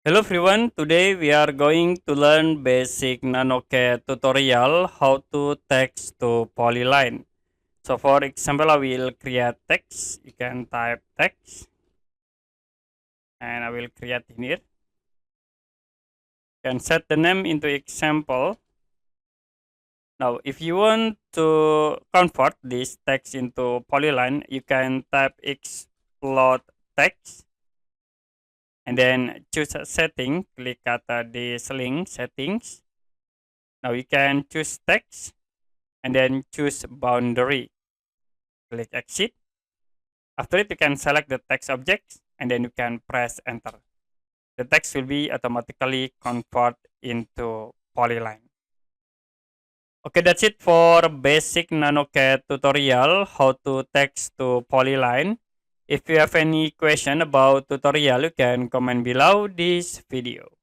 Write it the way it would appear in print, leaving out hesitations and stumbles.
Hello everyone, today we are going to learn basic NanoCAD tutorial how to text to polyline. So for example, I will create text. You can type text and I will create in here. You can set the name into example. Now if you want to convert this text into polyline, you can type explode text and then choose a setting, click at this link settings. Now you can choose text and then choose boundary. Click exit. After it, you can select the text object and then you can press enter. The text will be automatically converted into polyline. Okay, that's it for basic NanoCAD tutorial how to text to polyline. If you have any question about tutorial, you can comment below this video.